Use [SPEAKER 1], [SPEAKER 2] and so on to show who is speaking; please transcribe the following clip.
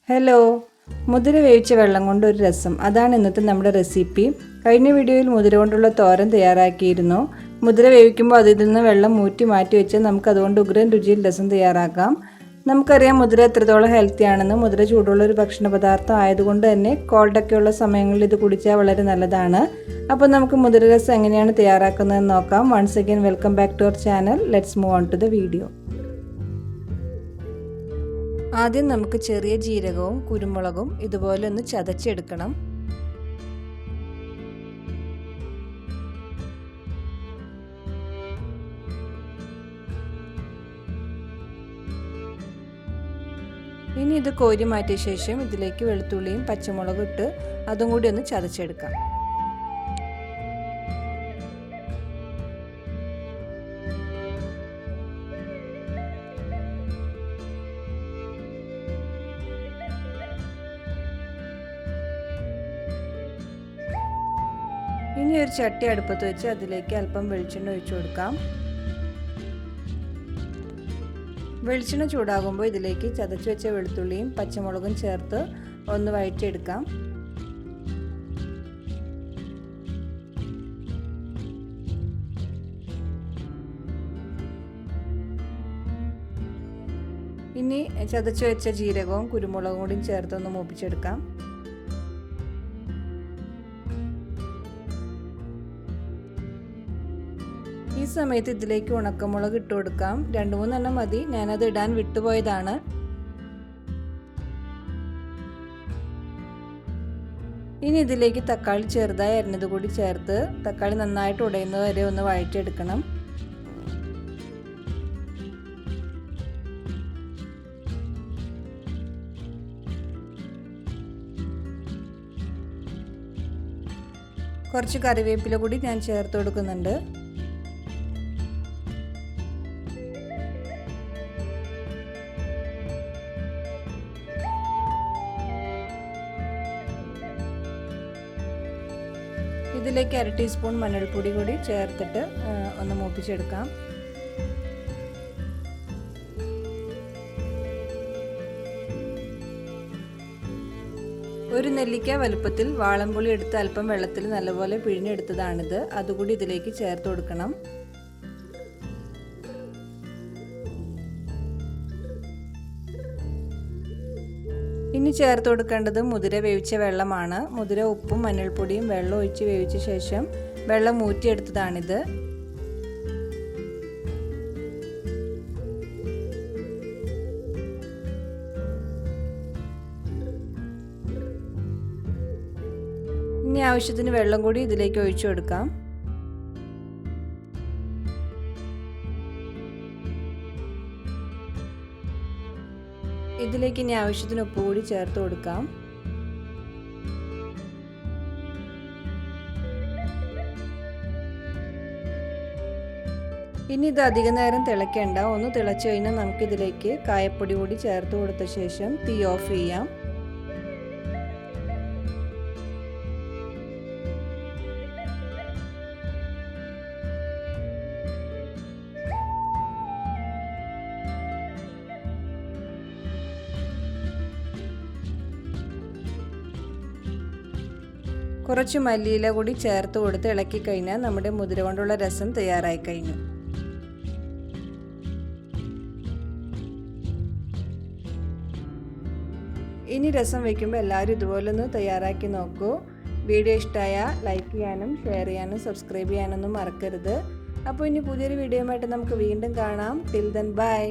[SPEAKER 1] Hello, മുതിര വേവിച്ച വെള്ളം കൊണ്ട് ഒരു രസം, അതാണ് ഇന്നത്തെ നമ്മുടെ റെസിപ്പി. കഴിഞ്ഞ വീഡിയോയിൽ മുതിര കൊണ്ടുള്ള തോരൻ തയ്യാറാക്കിയിരുന്നു. മുതിര വേവിക്കുമ്പോൾ അതിൽ നിന്ന് വെള്ളം മാറ്റി വെച്ച് നമുക്ക് അതുകൊണ്ട് ഉഗ്രൻ രുചിയിൽ രസം തയ്യാറാക്കാം. നമുക്കറിയാം മുതിര എത്രത്തോളം ഹെൽത്തി ആണെന്ന്. മുതിര ചൂടുള്ള ഒരു ഭക്ഷണ പദാർത്ഥം ആയതുകൊണ്ട് തന്നെ കോൾഡൊക്കെ ഉള്ള സമയങ്ങളിൽ ഇത് കുടിച്ചാൽ വളരെ നല്ലതാണ്. അപ്പോൾ നമുക്ക് മുതിര രസം എങ്ങനെയാണ് തയ്യാറാക്കുന്നതെന്ന് നോക്കാം. Once again welcome back to our channel. Let's move on to the video. ആദ്യം നമുക്ക് ചെറിയ ജീരകവും കുരുമുളകും ഇതുപോലെ ഒന്ന് ചതച്ചെടുക്കണം. ഇനി ഇത് കോരി മാറ്റിയ ശേഷം ഇതിലേക്ക് വെളുത്തുള്ളിയും പച്ചമുളകും ഇട്ട് അതും കൂടി ഒന്ന് ചതച്ചെടുക്കാം. ഇനി ഒരു ചട്ടി അടുപ്പത്ത് വെച്ച് അതിലേക്ക് അല്പം വെളിച്ചെണ്ണ ഒഴിച്ചു കൊടുക്കാം. വെളിച്ചെണ്ണ ചൂടാകുമ്പോൾ ഇതിലേക്ക് ചതച്ച് വെച്ച വെളുത്തുള്ളിയും പച്ചമുളകും ചേർത്ത് ഒന്ന് വഴറ്റിയെടുക്കാം. ഇനി ചതച്ച് വെച്ച ജീരകവും കുരുമുളകും കൂടി ചേർത്ത് ഒന്ന് മൂപ്പിച്ചെടുക്കാം. ഈ സമയത്ത് ഇതിലേക്ക് ഉണക്കമുളക് ഇട്ട് കൊടുക്കാം. 2-3 എണ്ണം മതി, ഞാനത് ഇടാൻ വിട്ടുപോയതാണ്. ഇനി ഇതിലേക്ക് തക്കാളി ചെറുതായി അരിഞ്ഞത് കൂടി ചേർത്ത് തക്കാളി നന്നായിട്ട് ഉടയുന്നത് വരെ ഒന്ന് വഴറ്റിയെടുക്കണം. കുറച്ച് കറിവേപ്പില കൂടി ഞാൻ ചേർത്ത് കൊടുക്കുന്നുണ്ട്. ഇതിലേക്ക് 1/2 ടീസ്പൂൺ മഞ്ഞൾപ്പൊടി കൂടി ചേർത്തിട്ട് ഒന്ന് മൂപ്പിച്ചെടുക്കാം. ഒരു നെല്ലിക്ക വലുപ്പത്തിൽ വാളംപുളി എടുത്ത് അല്പം വെള്ളത്തിൽ നല്ലപോലെ പിഴിഞ്ഞെടുത്തതാണിത്. അതുകൂടി ഇതിലേക്ക് ചേർത്ത് കൊടുക്കണം. ഇനി ചേർത്ത് കൊടുക്കേണ്ടത് മുതിര വേവിച്ച വെള്ളമാണ്. മുതിര ഉപ്പും മഞ്ഞൾപ്പൊടിയും വെള്ളം ഒഴിച്ച് വേവിച്ച ശേഷം വെള്ളം ഊറ്റിയെടുത്തതാണിത്. ഇനി ആവശ്യത്തിന് വെള്ളം കൂടി ഇതിലേക്ക് ഒഴിച്ചു കൊടുക്കാം. ഇതിലേക്ക് ഇനി ആവശ്യത്തിന് ഉപ്പ് കൂടി ചേർത്ത് കൊടുക്കാം. ഇനി ഇത് അധിക നേരം തിളയ്ക്കേണ്ട. ഒന്ന് തിളച്ചു കഴിഞ്ഞാൽ നമുക്കിതിലേക്ക് കായപ്പൊടി കൂടി ചേർത്ത് കൊടുത്ത ശേഷം തീ ഓഫ് ചെയ്യാം. കുറച്ച് മല്ലിയില കൂടി ചേർത്ത് കൊടുത്ത് ഇളക്കി കഴിഞ്ഞാൽ നമ്മുടെ മുതിര കൊണ്ടുള്ള രസം തയ്യാറായി കഴിഞ്ഞു. ഇനി രസം വയ്ക്കുമ്പോൾ എല്ലാവരും ഇതുപോലെ ഒന്ന് തയ്യാറാക്കി നോക്കൂ. വീഡിയോ ഇഷ്ടമായാൽ ലൈക്ക് ചെയ്യാനും ഷെയർ ചെയ്യാനും സബ്സ്ക്രൈബ് ചെയ്യാനൊന്നും മറക്കരുത്. അപ്പോൾ ഇനി പുതിയൊരു വീഡിയോയുമായിട്ട് നമുക്ക് വീണ്ടും കാണാം. Till then bye.